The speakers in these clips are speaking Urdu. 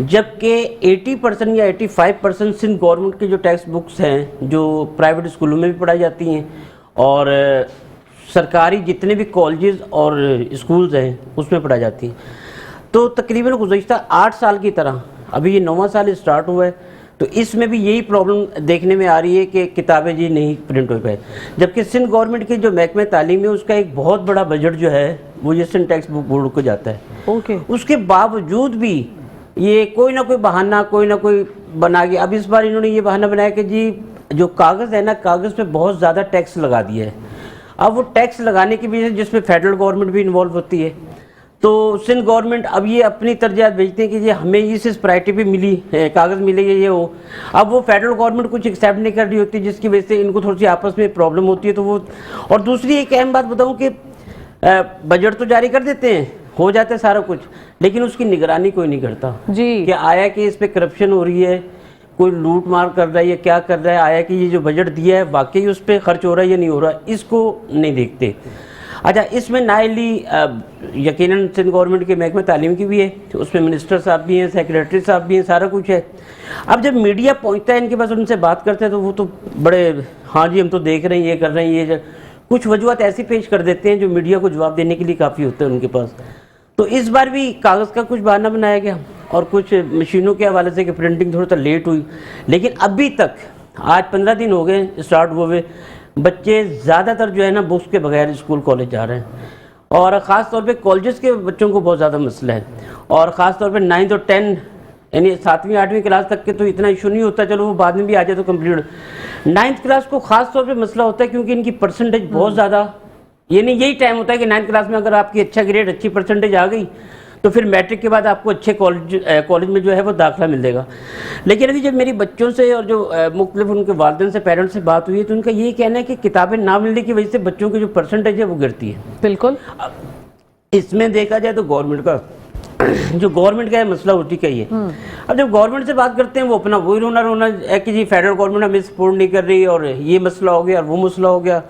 جبکہ 80% یا 85% سندھ گورنمنٹ کی جو ٹیکسٹ بکس ہیں جو پرائیویٹ اسکولوں میں بھی پڑھائی جاتی ہیں اور سرکاری جتنے بھی کالجز اور اسکولز ہیں اس میں پڑھائی جاتی ہیں. تو تقریباً گزشتہ 8 سال کی طرح ابھی یہ 9واں سال اسٹارٹ ہوا ہے تو اس میں بھی یہی پرابلم دیکھنے میں آ رہی ہے کہ کتابیں جی نہیں پرنٹ ہو پائے. جبکہ سندھ گورنمنٹ کی جو محکمہ تعلیم ہے اس کا ایک بہت بڑا بجٹ جو ہے وہ یہ سندھ ٹیکسٹ بک بورڈ کو جاتا ہے. اس کے باوجود بھی یہ کوئی نہ کوئی بہانہ کوئی نہ کوئی بنا گیا. اب اس بار انہوں نے یہ بہانہ بنایا کہ جی جو کاغذ ہے نا کاغذ پہ بہت زیادہ ٹیکس لگا دیا ہے. اب وہ ٹیکس لگانے کی وجہ سے جس میں فیڈرل گورنمنٹ بھی انوالو ہوتی ہے تو سندھ گورنمنٹ اب یہ اپنی ترجیحات بھیجتے ہیں کہ یہ ہمیں اس پرائرٹی پہ ملی کاغذ ملے گا یہ ہو. اب وہ فیڈرل گورنمنٹ کچھ ایکسیپٹ نہیں کر رہی ہوتی جس کی وجہ سے ان کو تھوڑی سی آپس میں پرابلم ہوتی ہے. تو وہ اور دوسری ایک اہم بات بتاؤں کہ بجٹ تو جاری کر دیتے ہیں ہو جاتا ہے سارا کچھ لیکن اس کی نگرانی کوئی نہیں کرتا جی کہ آیا کہ اس پہ کرپشن ہو رہی ہے کوئی لوٹ مار کر رہا ہے یا کیا کر رہا ہے. آیا کہ یہ جو بجٹ دیا ہے واقعی اس پہ خرچ ہو رہا ہے یا نہیں ہو رہا ہے اس کو نہیں دیکھتے. اچھا اس میں نائلی یقیناً سندھ گورنمنٹ کے محکمہ تعلیم کی بھی ہے اس میں منسٹر صاحب بھی ہیں سیکریٹری صاحب بھی ہیں سارا کچھ ہے. اب جب میڈیا پہنچتا ہے ان کے پاس ان سے بات کرتے ہیں تو وہ تو بڑے ہاں جی ہم تو دیکھ رہے ہیں یہ کر رہے ہیں یہ کچھ وجوہات ایسی پیش کر دیتے ہیں جو میڈیا کو جواب دینے کے لیے کافی ہوتا ہے ان کے پاس. تو اس بار بھی کاغذ کا کچھ بہانہ بنایا گیا اور کچھ مشینوں کے حوالے سے کہ پرنٹنگ تھوڑا سا لیٹ ہوئی لیکن ابھی تک آج 15 دن ہو گئے اسٹارٹ ہوئے بچے زیادہ تر جو ہے نا بکس کے بغیر اسکول کالج جا رہے ہیں. اور خاص طور پہ کالجز کے بچوں کو بہت زیادہ مسئلہ ہے اور خاص طور پہ 9 اور 10 یعنی 7ویں 8ویں کلاس تک کے تو اتنا ایشو نہیں ہوتا چلو وہ بعد میں بھی آ جائے تو کمپلیٹ. 9th کلاس کو خاص طور پہ مسئلہ ہوتا ہے کیونکہ ان کی پرسنٹیج بہت زیادہ یعنی یہی ٹائم ہوتا ہے کہ 9th کلاس میں اگر آپ کی اچھا گریڈ اچھی پرسنٹیج آ گئی تو پھر میٹرک کے بعد آپ کو اچھے کالج میں جو ہے وہ داخلہ مل جائے گا. لیکن ابھی جب میری بچوں سے اور جو مختلف ان کے والدین سے پیرنٹس سے بات ہوئی ہے تو ان کا یہی کہنا ہے کہ کتابیں نہ ملنے کی وجہ سے بچوں کی جو پرسنٹیج ہے وہ گرتی ہے. بالکل اس میں دیکھا جائے تو گورنمنٹ کا مسئلہ ہوتی کا ہی ہے. اب جب گورنمنٹ سے بات کرتے ہیں وہ اپنا وہی رونا ہے کہ جی فیڈرل گورنمنٹ ہمیں سپورٹ نہیں کر رہی اور یہ مسئلہ ہو گیا اور وہ مسئلہ ہو گیا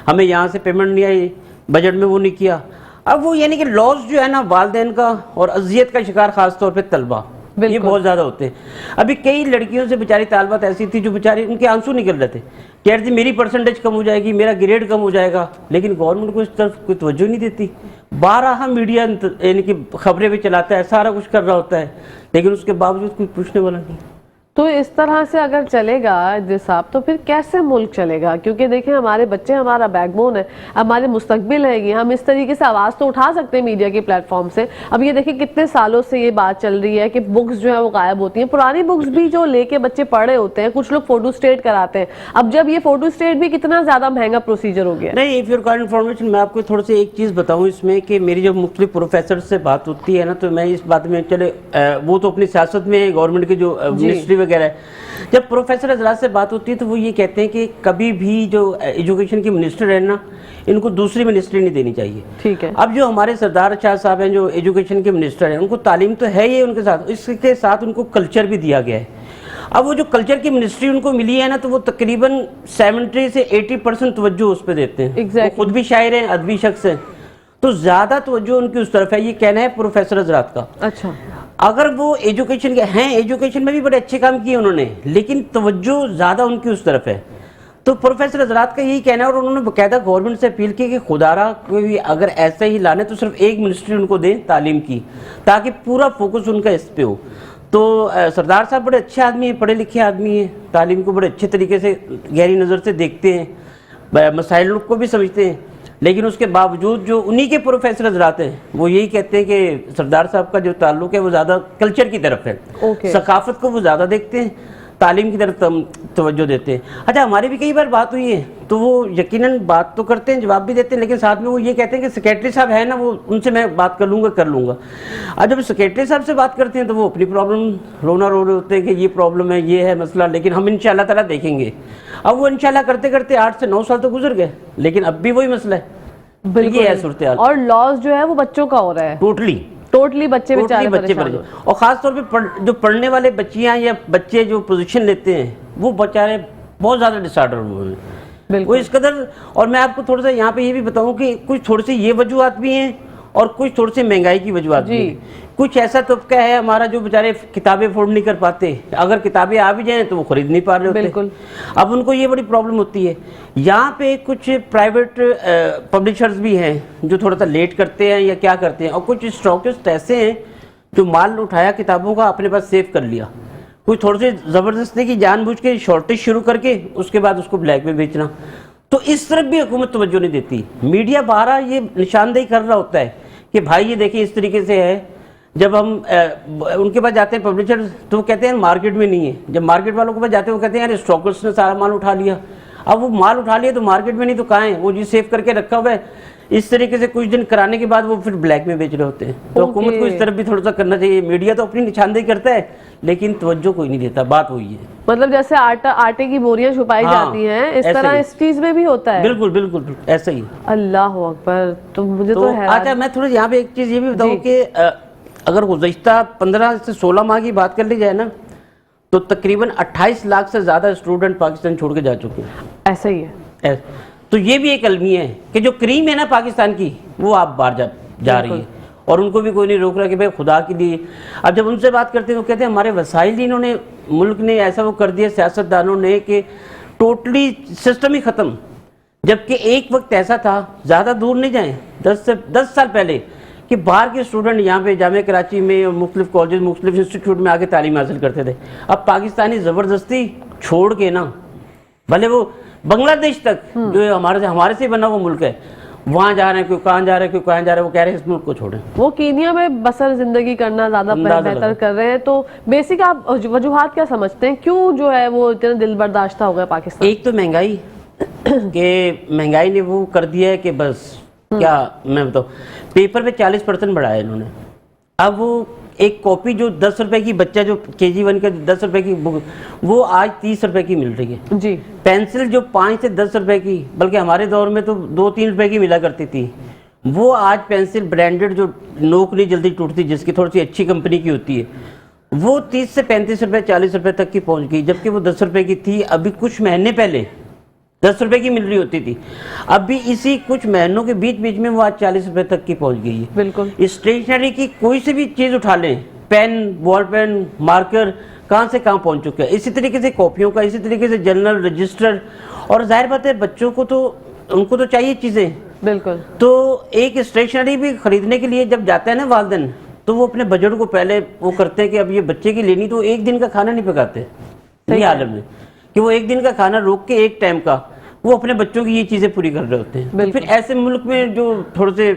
ہمیں یہاں سے پیمنٹ نہیں آئی بجٹ میں وہ نہیں کیا. اب وہ یعنی کہ لاس جو ہے نا والدین کا اور اذیت کا شکار خاص طور پہ طلبہ یہ بہت زیادہ ہوتے ہیں. ابھی کئی لڑکیوں سے بیچاری طالبات ایسی تھی جو بیچاری ان کے آنسو نکل رہے تھے کہ یار جی میری پرسنٹیج کم ہو جائے گی میرا گریڈ کم ہو جائے گا لیکن گورنمنٹ کو اس طرف کوئی توجہ نہیں دیتی. 12 میڈیا یعنی کہ خبریں بھی چلاتا ہے سارا کچھ کر رہا ہوتا ہے لیکن اس کے باوجود کوئی پوچھنے والا نہیں. تو اس طرح سے اگر چلے گا ادریس صاحب تو پھر کیسے ملک چلے گا کیونکہ دیکھیں ہمارے بچے ہمارا بیک بون ہے ہمارے مستقبل ہے یہ ہم اس طریقے سے آواز تو اٹھا سکتے ہیں میڈیا کے پلیٹ فارم سے. اب یہ دیکھیں کتنے سالوں سے یہ بات چل رہی ہے کہ بکس جو ہیں وہ غائب ہوتی ہیں پرانی بکس بھی جو لے کے بچے پڑھ رہے ہوتے ہیں کچھ لوگ فوٹو اسٹیٹ کراتے ہیں. اب جب یہ فوٹو اسٹیٹ بھی کتنا زیادہ مہنگا پروسیجر ہو گیا نہیں. اف یور کائنڈ انفارمیشن میں آپ کو تھوڑا سا ایک چیز بتاؤں اس میں کہ میری جب مختلف پروفیسر سے بات ہوتی ہے نا تو میں اس بات میں چلے وہ تو اپنی سیاست میں گورنمنٹ کے جو منسٹری وغیرہ ہے جب پروفیسر حضرات سے بات ہوتی ہے تو وہ یہ کہتے ہیں کہ کبھی بھی جو ایجوکیشن کی منسٹر ہے نا ان کو دوسری منسٹری نہیں دینی چاہیے. ٹھیک ہے. اب جو ہمارے سردار شاہ صاحب ہیں جو ایجوکیشن کے منسٹر ہیں ان کو تعلیم تو ہے ہی ان کے ساتھ اس کے ساتھ ان کو کلچر بھی دیا گیا ہے. اب وہ جو کلچر کی منسٹری ان کو ملی ہے نا تو وہ تقریباً 70 سے 80% توجہ اس پہ دیتے ہیں. وہ خود بھی شاعر ہیں ادبی شخص ہیں تو زیادہ توجہ ان کی اس طرف ہے. یہ کہنا ہے پروفیسر حضرات کا. اچھا اگر وہ ایجوکیشن کے ہیں ایجوکیشن میں بھی بڑے اچھے کام کیے انہوں نے لیکن توجہ زیادہ ان کی اس طرف ہے. تو پروفیسر حضرات کا یہی کہنا ہے اور انہوں نے باقاعدہ گورنمنٹ سے اپیل کی کہ خدا را کوئی اگر ایسا ہی لانے تو صرف ایک منسٹری ان کو دیں تعلیم کی تاکہ پورا فوکس ان کا اس پہ ہو. تو سردار صاحب بڑے اچھے آدمی ہیں پڑھے لکھے آدمی ہیں تعلیم کو بڑے اچھے طریقے سے گہری نظر سے دیکھتے ہیں مسائل کو بھی سمجھتے ہیں لیکن اس کے باوجود جو انہی کے پروفیسر حضرات ہیں وہ یہی کہتے ہیں کہ سردار صاحب کا جو تعلق ہے وہ زیادہ کلچر کی طرف ہے. ثقافت کو وہ زیادہ دیکھتے ہیں تعلیم کی طرف توجہ دیتے ہیں. اچھا ہماری بھی کئی بار بات ہوئی ہے تو وہ یقیناً بات تو کرتے ہیں جواب بھی دیتے ہیں لیکن ساتھ میں وہ یہ کہتے ہیں کہ سیکریٹری صاحب ہے نا وہ ان سے میں بات کر لوں گا. اب جب سیکریٹری صاحب سے بات کرتے ہیں تو وہ اپنی پرابلم رونا رو رہے ہوتے ہیں کہ یہ پرابلم ہے یہ ہے مسئلہ لیکن ہم انشاءاللہ تعالیٰ دیکھیں گے. اب وہ انشاءاللہ کرتے کرتے 8 سے 9 سال تو گزر گئے لیکن اب بھی وہی مسئلہ ہے. یہ ہے صورتحال اور لاس جو ہے وہ بچوں کا ہو رہا ہے ٹوٹلی بچے پریشان. اور خاص طور پہ جو پڑھنے والے بچیاں یا بچے جو پوزیشن لیتے ہیں وہ بیچارے بہت زیادہ ڈس آرڈر ہوئے ہیں وہ اس قدر. اور میں آپ کو تھوڑا سا یہاں پہ یہ بھی بتاؤں کہ کچھ تھوڑی سی یہ وجوہات بھی ہیں اور کچھ تھوڑی سی مہنگائی کی وجوہات بھی ہیں. کچھ ایسا طبقہ ہے ہمارا جو بیچارے کتابیں افورڈ نہیں کر پاتے, اگر کتابیں آ بھی جائیں تو وہ خرید نہیں پا رہے ہوتے. بالکل. اب ان کو یہ بڑی پرابلم ہوتی ہے. یہاں پہ کچھ پرائیویٹ پبلشرز بھی ہیں جو تھوڑا سا لیٹ کرتے ہیں یا کیا کرتے ہیں, اور کچھ اسٹاکسٹ ایسے ہیں جو مال اٹھایا کتابوں کا اپنے پاس سیو کر لیا. کوئی تھوڑی سی زبردستی کی جان بوجھ کے شارٹیج شروع کر کے اس کے بعد اس کو بلیک میں بیچنا. تو اس طرف بھی حکومت توجہ نہیں دیتی. میڈیا بارہ یہ نشاندہی کر رہا ہوتا ہے کہ بھائی یہ دیکھیں اس طریقے سے ہے. جب ہم ان کے پاس جاتے ہیں پبلشر تو وہ کہتے ہیں مارکیٹ میں نہیں ہے. جب مارکیٹ والوں کے پاس جاتے ہیں وہ کہتے ہیں یار اسٹاکرز نے سارا مال اٹھا لیا. اب وہ مال اٹھا لیا تو مارکیٹ میں نہیں تو کہاں ہے, وہ جی سیو کر کے رکھا ہوا ہے. اس طریقے سے کچھ دن کرانے کے بعد وہ پھر بلیک میں بیچ رہے ہوتے ہیں. تو حکومت کو اس طرف بھی تھوڑا سا کرنا چاہیے. میڈیا تو اپنی نشاندہی کرتا ہے لیکن توجہ کوئی نہیں دیتا. بات وہی ہے, مطلب جیسے آٹے کی بوریاں چھپائی جاتی ہیں اس طرح اس چیز میں بھی ہوتا ہے. بالکل بالکل ایسا ہی. اللہ اکبر. تو مجھے تو اچھا میں تھوڑا یہاں پہ ایک چیز یہ بھی بتاؤں کہ اگر گزشتہ 15 سے 16 ماہ کی بات کر لی جائے نا تو تقریباً 28 لاکھ سے زیادہ اسٹوڈنٹ پاکستان چھوڑ کے جا چکے ہیں. ایسا ہی ہے. تو یہ بھی ایک المیہ ہے کہ جو کریم ہے نا پاکستان کی وہ آپ باہر جا رہی ہے, اور ان کو بھی کوئی نہیں روک رہا کہ بھائی خدا کے لیے. اب جب ان سے بات کرتے ہیں وہ کہتے ہیں ہمارے وسائل انہوں نے ملک نے ایسا وہ کر دیا سیاستدانوں نے کہ ٹوٹلی سسٹم ہی ختم. جبکہ ایک وقت ایسا تھا, زیادہ دور نہیں جائیں, 10 سال پہلے, کہ باہر کے اسٹوڈنٹ یہاں پہ جامعہ کراچی میں مختلف کالجز مختلف انسٹیٹیوٹ میں آ کے تعلیم حاصل کرتے تھے. اب پاکستانی زبردستی چھوڑ کے نا, بھلے وہ بنگلہ دیش تک جو ہمارے سے بنا وہ ملک ہے, وہاں جا رہے ہیں, کوئی کہاں جا رہے ہیں, کوئی کہاں جا رہے ہیں, وہ کہہ رہے ہیں اس ملک کو چھوڑیں. وہ کینیا میں بسر زندگی کرنا زیادہ بہتر کر رہے ہیں. تو بیسک آپ وجوہات کیا سمجھتے ہیں کیوں جو ہے وہ اتنا دل برداشتہ ہو گیا پاکستان؟ ایک تو مہنگائی, کہ مہنگائی نے وہ کر دیا ہے کہ بس کیا میں بتاؤں, پیپر پہ 40% بڑھایا انہوں نے. اب وہ ایک کاپی جو 10 روپے کی, بچہ جو KG1 کا 10 روپے کی بک, وہ آج 30 روپے کی مل رہی ہے. جی. پینسل جو 5 سے 10 روپے کی, بلکہ ہمارے دور میں تو 2-3 روپے کی ملا کرتی تھی, وہ آج پینسل برانڈڈ جو نوک نہیں جلدی ٹوٹتی, جس کی تھوڑی سی اچھی کمپنی کی ہوتی ہے, وہ 30 سے 35 روپے 40 روپے تک کی پہنچ گئی. جبکہ وہ 10 روپے کی تھی ابھی کچھ مہینے پہلے 10 روپے کی مل رہی ہوتی تھی. اب بھی اسی کچھ مہینوں کے بیچ میں وہ آج 40 روپے تک کی پہنچ گئی ہے. بالکل. اسٹیشنری کی کوئی سی بھی چیز اٹھا لیں, پین, بال پین, مارکر, کہاں سے کہاں پہنچ چکے ہیں. اسی طریقے سے کاپیوں کا, اسی طریقے سے جنرل رجسٹر, اور ظاہر بات ہے بچوں کو تو ان کو تو چاہیے چیزیں. بالکل. تو ایک اسٹیشنری بھی خریدنے کے لیے جب جاتا ہے نا والدین, تو وہ اپنے بجٹ کو پہلے وہ کرتے ہیں کہ اب یہ بچے کی لینی, تو ایک دن کا کھانا نہیں پکاتے یہ عالم میں, کہ وہ ایک دن کا کھانا روک کے ایک ٹائم کا وہ اپنے بچوں کی یہ چیزیں پوری کر رہے ہوتے ہیں. پھر ایسے ملک میں جو تھوڑے سے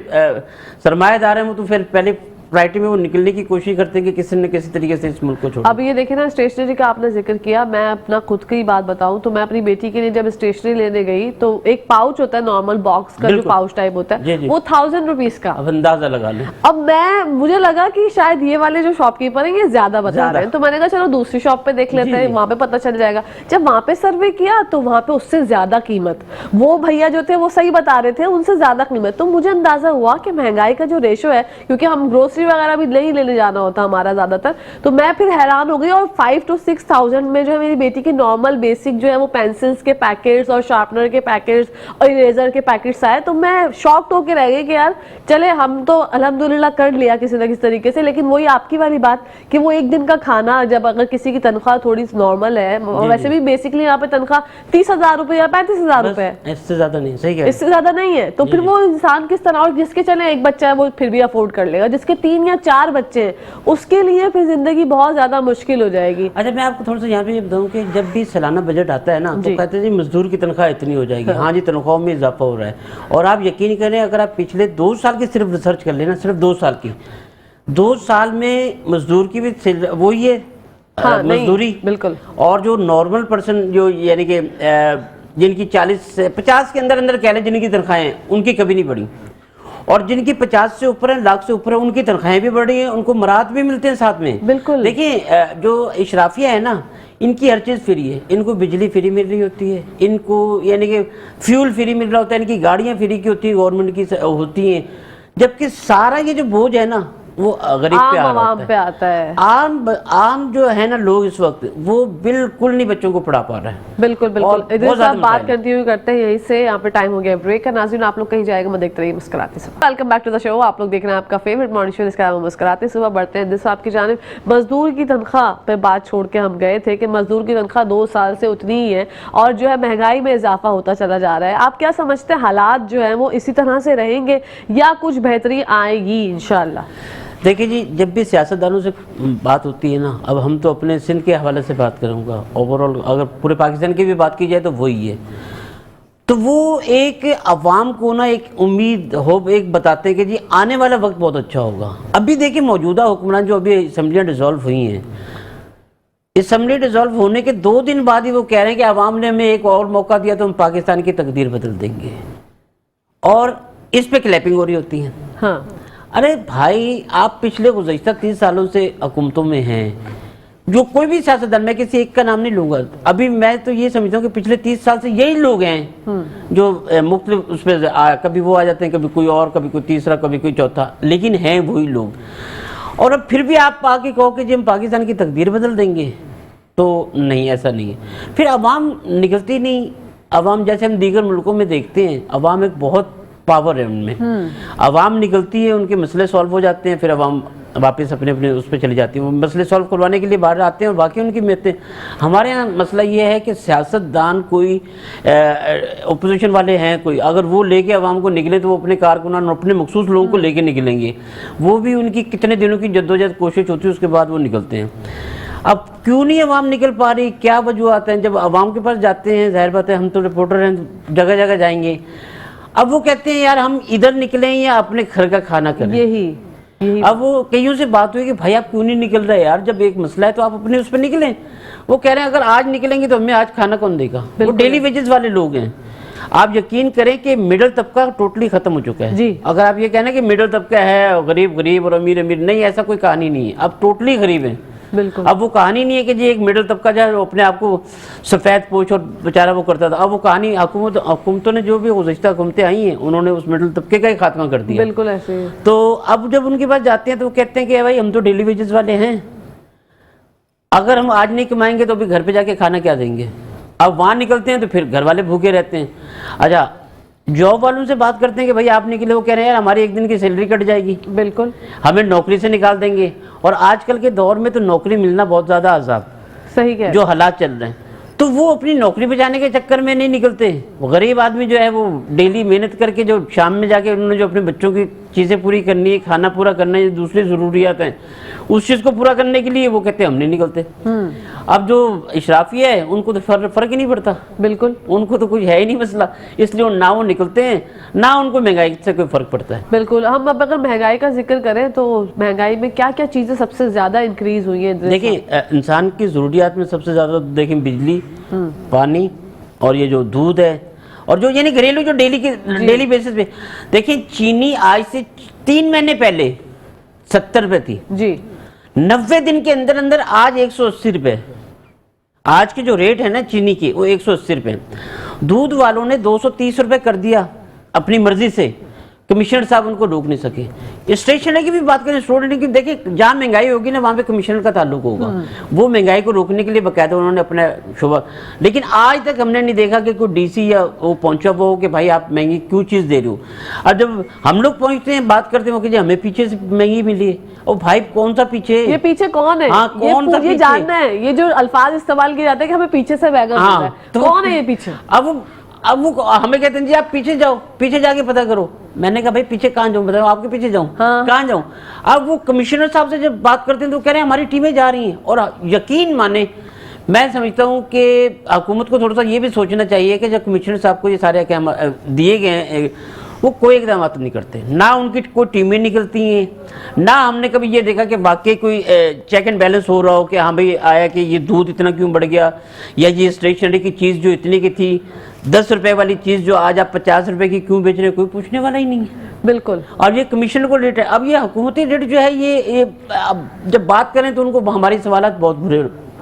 سرمایہ دار ہیں وہ تو پھر پہلے پرائرٹی میں وہ نکلنے کی کوشش کرتے ہیں کہ کسی نہ کسی طریقے سے اس ملک کو چھوڑیں. اب یہ دیکھیں نا اسٹیشنری کا آپ نے ذکر کیا, میں اپنا خود کی بات بتاؤں تو میں اپنی بیٹی کے لیے جب اسٹیشنری لینے گئی تو ایک پاؤچ ہوتا ہے نارمل باکس کا, جو پاؤچ ٹائپ ہوتا ہے, وہ 1000 روپیز کا. اب اندازہ لگا لیں. اب مجھے لگا کہ شاید یہ والے جو شاپ کیپر ہیں یہ زیادہ بتا رہے ہیں, تو میں نے کہا چلو دوسری شاپ پہ دیکھ لیتے ہیں, وہاں پہ پتہ چل جائے گا. جب وہاں پہ سروے کیا تو وہاں پہ اس سے زیادہ قیمت, وہ بھیا جو تھے وہ صحیح بتا رہے تھے, ان سے زیادہ قیمت. تو مجھے اندازہ ہوا کہ مہنگائی کا جو ریشو ہے, کیونکہ ہم گروسری وغیرہ بھی نہیں لینے جانا ہوتا ہمارا زیادہ تر, تو میں پھر حیران ہو گئی. اور 5 to 6,000 میں جو ہے میری بیٹی کی نارمل بیسک جو ہے وہ پینسلز کے پیکٹس اور شارپنر کے پیکٹس اور اریزر کے پیکٹس آئے. تو میں شاکڈ ہو کے رہ گئی کہ یار چلے ہم تو الحمدللہ کر لیا کسی نہ کسی طریقے سے, لیکن وہی آپ کی والی بات کہ وہ ایک دن کا کھانا, جب اگر کسی کی تنخواہ تھوڑی نارمل ہے, ویسے بھی بیسکلی یہاں پہ تنخواہ 30,000 روپے یا 35,000 روپے ہے, اس سے زیادہ نہیں, صحیح ہے, اس سے زیادہ نہیں ہے. تو پھر وہ انسان کس طرح, اور جس کے چلے ایک بچہ ہے وہ پھر بھی افورڈ کر لے گا, جس کے 3 یا 4 بچے ہیں اس کے لیے پھر زندگی بہت زیادہ مشکل ہو جائے گی. اچھا میں آپ کو تھوڑا سا یہاں پہ یہ بتاؤں کہ جب بھی سالانہ بجٹ آتا ہے نا تو کہتے ہیں جی مزدور کی تنخواہ اتنی ہو جائے گی. ہاں جی تنخواہوں میں اضافہ ہو رہا ہے, اور آپ یقین کریں اگر آپ پچھلے 2 سال کی صرف ریسرچ کر لینا, صرف 2 سال کی, 2 سال میں مزدور کی بھی وہی ہے مزدوری, بالکل, اور جو نارمل پرسن جو یعنی کہ جن کی 40 سے 50 کے اندر کہہ لیں جن کی تنخواہیں ہیں ان کی کبھی نہیں بڑھی, اور جن کی 50 سے اوپر ہیں, لاکھ سے اوپر ہیں, ان کی تنخواہیں بھی بڑھ رہی ہیں, ان کو مراد بھی ملتے ہیں ساتھ میں. بالکل. دیکھیں جو اشرافیہ ہے نا, ان کی ہر چیز فری ہے, ان کو بجلی فری مل رہی ہوتی ہے, ان کو یعنی کہ فیول فری مل رہا ہوتا ہے, ان کی گاڑیاں فری کی ہوتی ہیں, گورنمنٹ کی ہوتی ہیں, جبکہ سارا یہ جو بوجھ ہے نا وہ غریب پہ عام آ رہا عوام ہوتا پہ ہے. آتا ہے. عام جو ہے نا لوگ اس وقت وہ بالکل نہیں بچوں کو پڑھا پا رہے ہیں. بالکل اور بالکل. بہت ادریس زیادہ صاحب بات مسائل ہیں. کنٹینیو کرتے ہیں یہیں سے. یہاں پہ ٹائم ہو گیا بریک کا. ناظرین آپ لوگ کہیں جائے گا میں دیکھتے رہیے مسکراتے صبح. ویلکم بیک ٹو دا شو. آپ لوگ دیکھ رہے ہیں آپ کا فیوریٹ مارننگ شو جس کا نام مسکراتے صبح. بڑھتے ہیں ادریس صاحب کی جانب. مزدور کی تنخواہ پہ بات چھوڑ کے ہم گئے تھے کہ مزدور کی تنخواہ 2 سال سے اتنی ہی ہے اور جو ہے مہنگائی میں اضافہ ہوتا چلا جا رہا ہے. آپ کیا سمجھتے ہیں حالات جو ہیں وہ اسی طرح سے رہیں گے یا کچھ بہتری آئے گی انشاءاللہ؟ دیکھیں جی جب بھی سیاستدانوں سے بات ہوتی ہے نا, اب ہم تو اپنے سندھ کے حوالے سے بات کروں گا, اوورال اگر پورے پاکستان کی بھی بات کی جائے تو وہی ہے. تو وہ ایک عوام کو نا ایک امید ہوپ ایک بتاتے ہیں کہ جی آنے والا وقت بہت اچھا ہوگا. ابھی دیکھیں موجودہ حکمران جو ابھی اسمبلیاں ڈیزالو ہوئی ہیں, اسمبلی ڈیزالو ہونے کے 2 دن بعد ہی وہ کہہ رہے ہیں کہ عوام نے ہمیں ایک اور موقع دیا تو ہم پاکستان کی تقدیر بدل دیں گے, اور اس پہ کلیپنگ ہو رہی ہوتی ہیں. ہاں ارے بھائی آپ پچھلے گزشتہ 30 سالوں سے حکومتوں میں ہیں, جو کوئی بھی سیاستدان, میں کسی ایک کا نام نہیں لوں گا, ابھی میں تو یہ سمجھتا ہوں کہ پچھلے 30 سال سے یہی لوگ ہیں جو مختلف اس پہ کبھی وہ آ جاتے ہیں, کبھی کوئی اور, کبھی کوئی تیسرا, کبھی کوئی چوتھا, لیکن ہیں وہی لوگ. اور اب پھر بھی آپ آ کے کہو کہ جی ہم پاکستان کی تقدیر بدل دیں گے, تو نہیں, ایسا نہیں ہے. پھر عوام نکلتی نہیں. عوام جیسے ہم دیگر ملکوں میں دیکھتے ہیں, عوام ایک بہت پاور ہے ان میں. عوام نکلتی ہے, ان کے مسئلے سالو ہو جاتے ہیں, پھر عوام واپس اپنے اس پہ چلی جاتی ہیں. وہ مسئلے سالو کروانے کے لیے باہر آتے ہیں اور باقی ان کی محنتیں. ہمارے یہاں مسئلہ یہ ہے کہ سیاستدان کوئی اپوزیشن والے ہیں کوئی, اگر وہ لے کے عوام کو نکلے تو وہ اپنے کارکنان اور اپنے مخصوص لوگوں کو لے کے نکلیں گے. وہ بھی ان کی کتنے دنوں کی جدوجہد کوشش ہوتی ہے, اس کے بعد وہ نکلتے ہیں. اب کیوں نہیں عوام نکل پا رہی, کیا وجوہات ہیں؟ جب عوام کے پاس جاتے ہیں, ظاہر بات ہے ہم تو رپورٹر ہیں, جگہ جگہ جائیں گے. اب وہ کہتے ہیں یار ہم ادھر نکلیں یا اپنے گھر کا کھانا کریں. یہی اب وہ کئیوں سے بات ہوئی کہ بھائی آپ کیوں نہیں نکل رہے یار, جب ایک مسئلہ ہے تو آپ اپنے اس پہ نکلیں. وہ کہہ رہے ہیں اگر آج نکلیں گے تو ہمیں آج کھانا کون دے گا. وہ ڈیلی ویجز والے لوگ ہیں. آپ یقین کریں کہ مڈل طبقہ ٹوٹلی ختم ہو چکا ہے جی. اگر آپ یہ کہنا کہ مڈل طبقہ ہے, غریب غریب اور امیر امیر, نہیں, ایسا کوئی کہانی نہیں ہے. اب ٹوٹلی غریب ہیں. بالکل. اب وہ کہانی نہیں ہے کہ جی ایک مڈل طبقہ جو ہے وہ اپنے آپ کو سفید پوچھ اور بیچارہ وہ کرتا تھا. اب وہ کہانی حکومتوں نے جو بھی گزشتہ حکومتیں آئی ہیں انہوں نے اس مڈل طبقے کا ہی خاتمہ کر دیا. بالکل ایسے ہی. تو اب جب ان کے پاس جاتے ہیں تو وہ کہتے ہیں کہ بھائی ہم تو ڈیلی ویجز والے ہیں, اگر ہم آج نہیں کمائیں گے تو ابھی گھر پہ جا کے کھانا کیا دیں گے. اب وہاں نکلتے ہیں تو پھر گھر والے بھوکے رہتے ہیں. اچھا جاب والوں سے بات کرتے ہیں کہ بھائی آپ نکلے, وہ کہہ رہے ہیں یار ہماری 1 دن کی سیلری کٹ جائے گی, بالکل ہمیں نوکری سے نکال دیں گے. اور آج کل کے دور میں تو نوکری ملنا بہت زیادہ عذاب, صحیح کہہ جو حالات چل رہے ہیں. تو وہ اپنی نوکری بچانے کے چکر میں نہیں نکلتے. غریب آدمی جو ہے وہ ڈیلی محنت کر کے جو شام میں جا کے انہوں نے جو اپنے بچوں کی چیزیں پوری کرنی ہے, کھانا پورا کرنا ہے, دوسری ضروریات ہیں, اس چیز کو پورا کرنے کے لیے وہ کہتے ہیں ہم نہیں نکلتے. اب جو اشرافیہ ہے ان کو تو فرق ہی نہیں پڑتا. بالکل. ان کو تو کچھ ہے ہی نہیں مسئلہ, اس لیے نہ وہ نکلتے ہیں نہ ان کو مہنگائی سے کوئی فرق پڑتا ہے. بالکل. ہم اب اگر مہنگائی کا ذکر کریں تو مہنگائی میں کیا کیا چیزیں سب سے زیادہ انکریز ہوئی ہیں؟ دیکھیں انسان کی ضروریات میں سب سے زیادہ دیکھیں بجلی, پانی اور یہ جو دودھ ہے, اور جو یعنی گھریلو جو ڈیلی بیسس پہ. دیکھیں چینی آج سے 3 مہینے پہلے 70 روپے تھی جی, 90 دن کے اندر اندر آج 180 روپے. آج کے جو ریٹ ہے نا چینی کی وہ 180 روپے. دودھ والوں نے 230 روپے کر دیا اپنی مرضی سے, کمشنر صاحب ان کو روک نہیں سکے. اسٹیشنری کی بھی بات کریں, اسٹوڈنٹ کی, دیکھیں جہاں مہنگائی ہوگی نا وہاں پہ کمشنر کا تعلق ہوگا. وہ مہنگائی کو روکنے کے لیے باقاعدہ انہوں نے اپنا شعبہ, لیکن آج تک ہم نے نہیں دیکھا کہ کوئی ڈی سی یا وہ پہنچا وہ ہو کہ بھائی آپ مہنگی کیوں چیز دے رہے ہو. اور جب ہم لوگ پہنچتے ہیں بات کرتے ہیں کہ جی ہمیں پیچھے سے مہنگی ملی ہے, اور بھائی کون سا پیچھے, یہ پیچھے کون ہے؟ ہاں کون سا یہ جاننا ہے. یہ جو الفاظ استعمال کیے جاتے ہیں کہ ہمیں پیچھے سے بیگن مل رہا ہے, کون ہے یہ پیچھے؟ اب وہ ہمیں کہتے ہیں جی آپ پیچھے جاؤ, پیچھے جا کے پتہ کرو. میں نے کہا بھائی پیچھے کہاں جاؤں, بتاؤ آپ کے پیچھے جاؤں کہاں جاؤں. اب وہ کمشنر صاحب سے جب بات کرتے ہیں تو کہہ رہے ہیں ہماری ٹیمیں جا رہی ہیں. اور یقین مانے میں سمجھتا ہوں کہ حکومت کو تھوڑا سا یہ بھی سوچنا چاہیے کہ جب کمشنر صاحب کو یہ سارے دیے گئے ہیں وہ کوئی اقدامات نہیں کرتے, نہ ان کی کوئی ٹیمیں نکلتی ہیں, نہ ہم نے کبھی یہ دیکھا کہ واقعی کوئی چیک اینڈ بیلنس ہو رہا ہو کہ ہاں بھئی آیا کہ یہ دودھ اتنا کیوں بڑھ گیا, یا یہ اسٹیشنری کی چیز جو اتنی کی تھی 10 روپے والی چیز جو آج آپ 50 روپے کی کیوں بیچ رہے ہیں, کوئی پوچھنے والا ہی نہیں ہے. بالکل. اور یہ کمیشن کو ریٹ ہے. اب یہ حکومتی ریٹ جو ہے یہ جب بات کریں تو ان کو ہماری سوالات بہت برے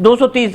230,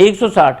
160,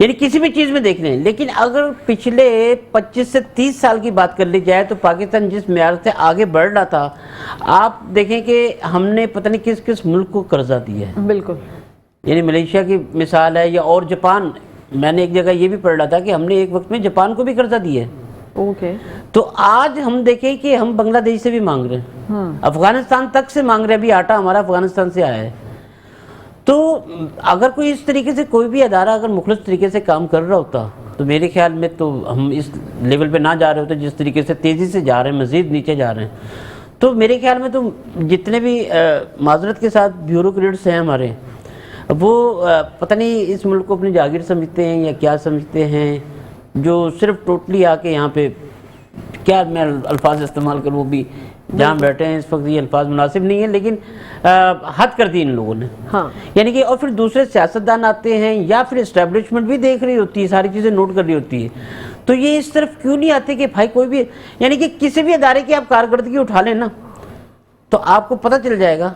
یعنی کسی بھی چیز میں دیکھ لیں. لیکن اگر پچھلے 25 سے 30 سال کی بات کر لی جائے تو پاکستان جس معیار سے آگے بڑھ رہا تھا, آپ دیکھیں کہ ہم نے پتہ نہیں کس کس ملک کو قرضہ دیا ہے. بالکل. یعنی ملیشیا کی مثال ہے, یا اور جاپان. میں نے ایک جگہ یہ بھی پڑھ رہا تھا کہ ہم نے ایک وقت میں جاپان کو بھی قرضہ دیا ہے. اوکے. تو آج ہم دیکھیں کہ ہم بنگلہ دیش سے بھی مانگ رہے ہیں, افغانستان تک سے مانگ رہے ہیں. ابھی آٹا ہمارا افغانستان سے آیا ہے. تو اگر کوئی اس طریقے سے کوئی بھی ادارہ اگر مخلص طریقے سے کام کر رہا ہوتا تو میرے خیال میں تو ہم اس لیول پہ نہ جا رہے ہوتے جس طریقے سے تیزی سے جا رہے ہیں, مزید نیچے جا رہے ہیں. تو میرے خیال میں تو جتنے بھی معذرت کے ساتھ بیوروکریٹس ہیں ہمارے, وہ پتہ نہیں اس ملک کو اپنی جاگیر سمجھتے ہیں یا کیا سمجھتے ہیں, جو صرف ٹوٹلی آ کے یہاں پہ, کیا میں الفاظ استعمال کروں, بھی جہاں بیٹھے ہیں اس وقت یہ الفاظ مناسب نہیں ہیں, لیکن حد کر دی ان لوگوں نے. ہاں. یعنی کہ اور پھر دوسرے سیاستدان آتے ہیں یا پھر اسٹیبلشمنٹ بھی دیکھ رہی ہوتی ہے, ساری چیزیں نوٹ کر رہی ہوتی ہے, تو یہ اس طرف کیوں نہیں آتے کہ بھائی کوئی بھی, یعنی کہ کسی بھی ادارے کی آپ کارکردگی اٹھا لیں نا تو آپ کو پتہ چل جائے گا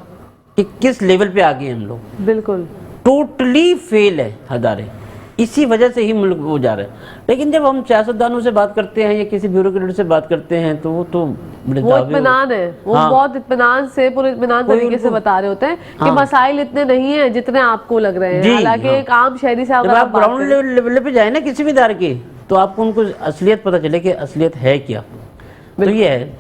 کہ کس لیول پہ آگے ہیں ہم لوگ. بالکل. ٹوٹلی فیل ہے ادارے, اسی وجہ سے ہی ملک ہو جا رہا ہے. لیکن جب ہم سیاستدانوں سے بات کرتے ہیں یا کسی بیوروکریٹ سے بات کرتے ہیں تو وہ تو وہ اطمینان ہے, وہ بہت اطمینان سے, پورے اطمینان طریقے سے بتا رہے ہوتے ہیں کہ مسائل اتنے نہیں ہیں جتنے آپ کو لگ رہے ہیں. حالانکہ ایک عام شہری سے جب آپ گراؤنڈ لیول پہ جائیں نا کسی بھی ادارے کی, تو آپ کو ان کو اصلیت پتہ چلے کہ اصلیت ہے کیا. تو یہ ہے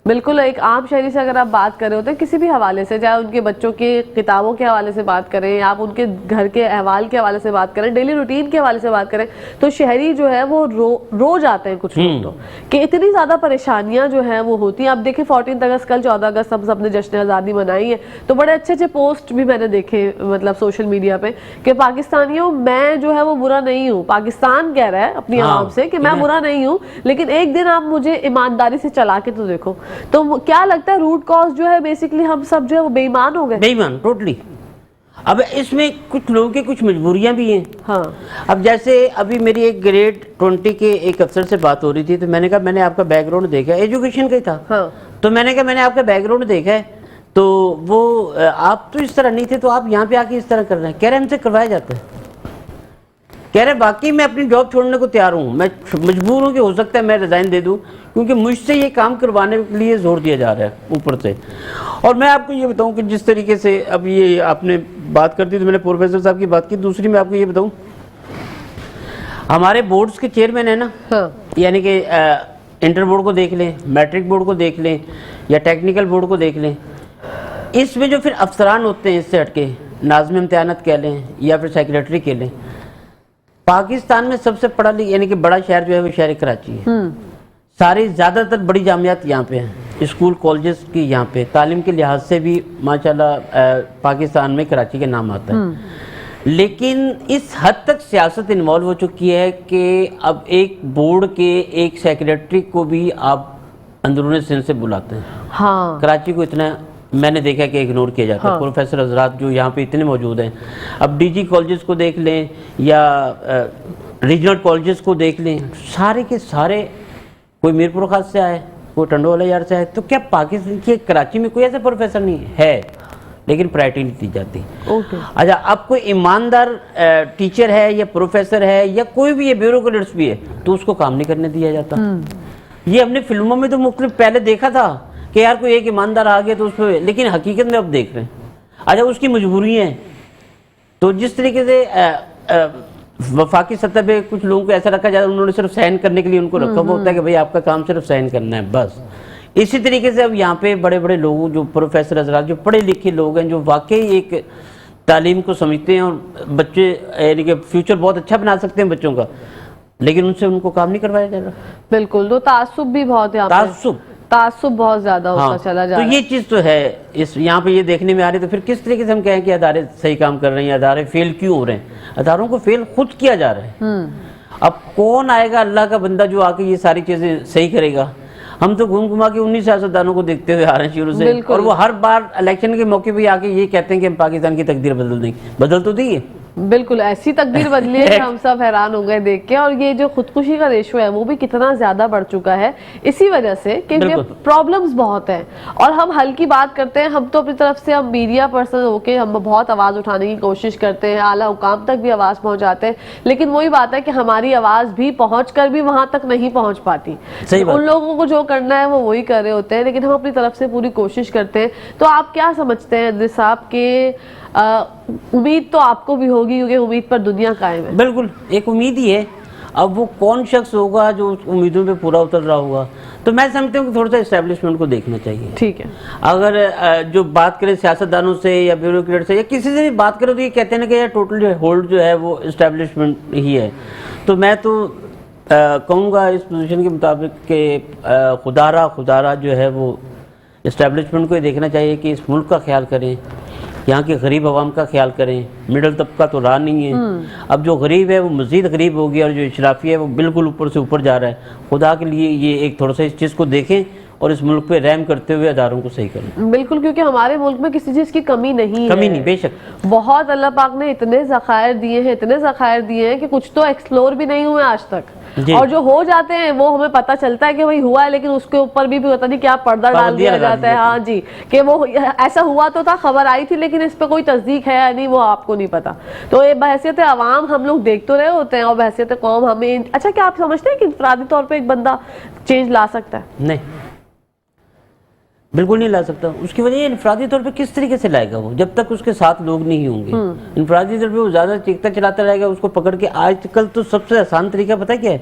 بالکل. ایک عام شہری سے اگر آپ بات کر رہے ہوتے ہیں کسی بھی حوالے سے, چاہے ان کے بچوں کی کتابوں کے حوالے سے بات کریں, آپ ان کے گھر کے احوال کے حوالے سے بات کریں, ڈیلی روٹین کے حوالے سے بات کریں, تو شہری جو ہے وہ رو جاتے ہیں کچھ لوگ تو, کہ اتنی زیادہ پریشانیاں جو ہیں وہ ہوتی ہیں. اب دیکھیں 14 اگست, کل 14 اگست ہم سب نے جشن آزادی منائی ہے, تو بڑے اچھے اچھے پوسٹ بھی میں نے دیکھے مطلب سوشل میڈیا پہ کہ پاکستانیوں میں جو ہے وہ برا نہیں ہوں. پاکستان کہہ رہا ہے اپنی عوام سے کہ میں برا نہیں ہوں, لیکن ایک دن آپ مجھے ایمانداری سے چلا کے تو دیکھو. تو کیا لگتا ہے روٹ کاز جو ہے بیسیکلی ہم سب جو ہے وہ بے ایمان ہو گئے, بے ایمان ٹوٹلی. اب اس میں کچھ لوگوں کی کچھ مجبوریاں بھی ہیں. ہاں. اب جیسے ابھی میری ایک گریڈ 20 کے ایک افسر سے بات ہو رہی تھی, تو میں نے کہا میں نے آپ کا بیک گراؤنڈ دیکھا ہے, ایجوکیشن کا ہی تھا. ہاں. تو میں نے کہا میں نے آپ کا بیک گراؤنڈ دیکھا ہے, تو وہ آپ تو اس طرح نہیں تھے, تو آپ یہاں پہ آ کے اس طرح کر رہے ہیں. کہہ رہے ہیں ہم سے کروایا جاتا ہے. کہہ رہے باقی میں اپنی جاب چھوڑنے کو تیار ہوں, میں مجبور ہوں کہ ہو سکتا ہے میں ریزائن دے دوں, کیونکہ مجھ سے یہ کام کروانے کے لیے زور دیا جا رہا ہے اوپر سے. اور میں آپ کو یہ بتاؤں کہ جس طریقے سے اب یہ آپ نے بات کر دی تو میں نے پروفیسر صاحب کی بات کی, دوسری میں آپ کو یہ بتاؤں ہمارے بورڈز کے چیئرمین ہیں نا, یعنی کہ انٹر بورڈ کو دیکھ لیں, میٹرک بورڈ کو دیکھ لیں یا ٹیکنیکل بورڈ کو دیکھ لیں, اس میں جو پھر افسران ہوتے ہیں اس سے ہٹ کے, ناظم امتحانات کہہ لیں یا پھر سیکریٹری کہہ لیں, پاکستان میں سب سے پڑھا یعنی کہ بڑا شہر جو ہے وہ شہر کراچی ہے. ساری زیادہ تر بڑی جامعات یہاں پہ ہیں, اسکول کالجز کی یہاں پہ, تعلیم کے لحاظ سے بھی ماشاءاللہ پاکستان میں کراچی کے نام آتا ہے. لیکن اس حد تک سیاست انوالو ہو چکی ہے کہ اب ایک بورڈ کے ایک سیکریٹری کو بھی آپ اندرون سندھ سے بلاتے ہیں. ہاں. کراچی کو اتنا میں نے دیکھا کہ اگنور کیا جاتا ہے. پروفیسر حضرات جو یہاں پہ اتنے موجود ہیں, اب ڈی جی کالجز کو دیکھ لیں یا ریجنل کالجز کو دیکھ لیں, سارے کے سارے کوئی میرپور خاص سے آئے, کوئی ٹنڈو والا یار سے آئے. تو کیا پاکستان کی کراچی میں کوئی ایسا پروفیسر نہیں ہے, لیکن پرائرٹی نہیں دی جاتی. اچھا, اب کوئی ایماندار ٹیچر ہے یا پروفیسر ہے یا کوئی بھی ہے بیوروکریٹس بھی ہے, تو اس کو کام نہیں کرنے دیا جاتا. یہ ہم نے فلموں میں تو مختلف پہلے دیکھا تھا کہ یار کوئی ایک ایماندار آ گیا تو اس پہ, لیکن حقیقت میں اب دیکھ رہے ہیں. اچھا, اس کی مجبوری ہیں. تو جس طریقے سے وفاقی سطح پہ کچھ لوگوں کو ایسا رکھا جاتا ہے, انہوں نے صرف سائن کرنے کے لیے ان کو رکھا ہوا ہوتا ہے کہ بھائی آپ کا کام صرف سائن کرنا ہے بس. اسی طریقے سے اب یہاں پہ بڑے بڑے لوگ جو پروفیسر حضرات جو پڑھے لکھے لوگ ہیں, جو واقعی ایک تعلیم کو سمجھتے ہیں اور بچے یعنی کہ فیوچر بہت اچھا بنا سکتے ہیں بچوں کا, لیکن ان سے ان کو کام نہیں کروایا جا رہا. بالکل. تو تعصب بھی بہت ہے, تعصب بہت زیادہ ہوتا چلا جا رہا ہے. تو یہ چیز تو ہے اس یہاں پہ یہ دیکھنے میں آ رہی ہے. تو پھر کس طریقے سے ہم کہیں کہ ادارے صحیح کام کر رہے ہیں, ادارے فیل کیوں ہو رہے ہیں؟ اداروں کو فیل خود کیا جا رہا ہے. اب کون آئے گا اللہ کا بندہ جو آ کے یہ ساری چیزیں صحیح کرے گا؟ ہم تو گھوم گھما کے 19 سیاستدانوں کو دیکھتے ہوئے آ رہے ہیں شروع سے, اور وہ ہر بار الیکشن کے موقع پہ آ کے یہ کہتے ہیں کہ ہم پاکستان کی تقدیر بدل دیں گے. بدل تو دی ہے, بالکل ایسی تقدیر بدلی ہے کہ ہم سب حیران ہو گئے دیکھ کے. اور یہ جو خودکشی کا ریشو ہے وہ بھی کتنا زیادہ بڑھ چکا ہے اسی وجہ سے کہ پرابلمز بہت ہیں, اور ہم حل کی بات کرتے ہیں. ہم تو اپنی طرف سے ہم میڈیا پرسن ہو کے ہم بہت آواز اٹھانے کی کوشش کرتے ہیں, اعلیٰ حکام تک بھی آواز پہنچاتے ہیں, لیکن وہی بات ہے کہ ہماری آواز بھی پہنچ کر بھی وہاں تک نہیں پہنچ پاتی. ان لوگوں کو جو کرنا ہے وہ وہی کر رہے ہوتے ہیں, لیکن ہم اپنی طرف سے پوری کوشش کرتے ہیں. تو آپ کیا سمجھتے ہیں ادریس صاحب کہ امید تو آپ کو بھی ہوگی کیونکہ امید پر دنیا قائم ہے؟ بالکل ایک امید ہی ہے. اب وہ کون شخص ہوگا جو اس امیدوں پہ پورا اتر رہا ہوگا؟ تو میں سمجھتا ہوں کہ تھوڑا سا اسٹیبلشمنٹ کو دیکھنا چاہیے. ٹھیک ہے, اگر جو بات کریں سیاستدانوں سے یا بیوروکریٹ سے یا کسی سے بھی بات کریں تو یہ کہتے ہیں کہ یہ ٹوٹل ہولڈ جو ہے وہ اسٹیبلشمنٹ ہی ہے. تو میں تو کہوں گا اس پوزیشن کے مطابق کہ خدا را جو ہے وہ اسٹیبلشمنٹ کو یہ دیکھنا چاہیے کہ اس ملک کا خیال کریں, یہاں کے غریب عوام کا خیال کریں. مڈل طبقہ تو رہا نہیں ہے, اب جو غریب ہے وہ مزید غریب ہو گیا, اور جو اشرافی ہے وہ بالکل اوپر سے اوپر جا رہا ہے. خدا کے لیے یہ ایک تھوڑا سا اس چیز کو دیکھیں اور اس ملک پہ رحم کرتے ہوئے اداروں کو صحیح کریں. بالکل, کیونکہ ہمارے ملک میں کسی چیز کی کمی نہیں ہے. بے شک بہت اللہ پاک نے اتنے ذخائر دیے ہیں کہ کچھ تو ایکسپلور بھی نہیں ہوئے آج تک. اور جو ہو جاتے ہیں وہ ہمیں پتہ چلتا ہے کہ وہی ہوا ہے, لیکن اس کے اوپر بھی پتہ نہیں کیا پردہ ڈال دیا جاتا ہے. ہاں جی, کہ وہ ایسا ہوا تو تھا, خبر آئی تھی, لیکن اس پہ کوئی تصدیق ہے یا نہیں وہ آپ کو نہیں پتا. تو یہ بحیثیت عوام ہم لوگ دیکھ تو رہے ہوتے ہیں, اور بحیثیت قوم ہمیں. اچھا, کیا آپ سمجھتے ہیں کہ انفرادی طور پہ ایک بندہ چینج لا سکتا ہے؟ نہیں, بالکل نہیں لا سکتا. اس کی وجہ یہ انفرادی طور پہ کس طریقے سے لائے گا وہ, جب تک اس کے ساتھ لوگ نہیں ہوں گے. انفرادی طور پہ وہ زیادہ چیختا چلاتا رہے گا, اس کو پکڑ کے. آج کل تو سب سے آسان طریقہ پتہ کیا ہے؟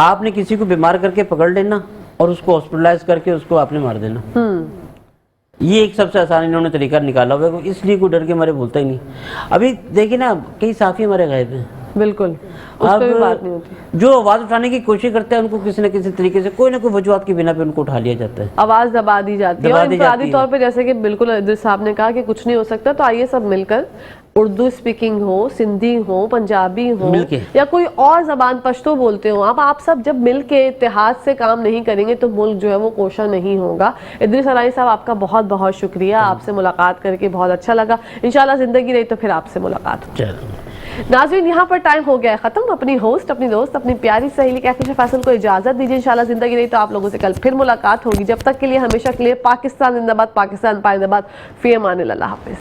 آپ نے کسی کو بیمار کر کے پکڑ لینا اور اس کو ہاسپٹلائز کر کے اس کو آپ نے مار دینا. یہ ایک سب سے آسان انہوں نے طریقہ نکالا ہوا ہے, اس لیے کوئی ڈر کے ہمارے بولتا ہی نہیں. ابھی دیکھیں نا, کئی صحافی ہمارے غائب ہیں. بالکل, اب جو آواز اٹھانے کی کوشش کرتے ہیں ان کو کسی نہ کسی طریقے سے کوئی نہ کوئی وجوہات کی بنا پہ ان کو اٹھا لیا جاتا ہے, آواز دبا دی جاتی ہے. اور انفرادی طور پہ جیسے کہ بالکل ادریس صاحب نے کہا کہ کچھ نہیں ہو سکتا, تو آئیے سب مل کر, اردو اسپیکنگ ہو, سندھی ہو, پنجابی ہو, یا کوئی اور زبان, پشتو بولتے ہو آپ سب جب مل کے اتحاد سے کام نہیں کریں گے تو ملک جو ہے وہ کوشاں نہیں ہوگا. ادریس ارائیں صاحب, آپ کا بہت بہت شکریہ, آپ سے ملاقات کر کے بہت اچھا لگا. انشاءاللہ زندگی رہی تو پھر آپ سے ملاقات ہوگی. ناظرین, یہاں پر ٹائم ہو گیا ہے ختم. اپنی ہوسٹ, اپنی دوست, اپنی پیاری سہیلی کہکشاں فیصل کو اجازت دیجیے. انشاءاللہ زندگی رہی تو آپ لوگوں سے کل پھر ملاقات ہوگی. جب تک کے لیے, ہمیشہ کے لیے, پاکستان زندہ باد, پاکستان پائندہ باد. فی امان اللہ. حافظ.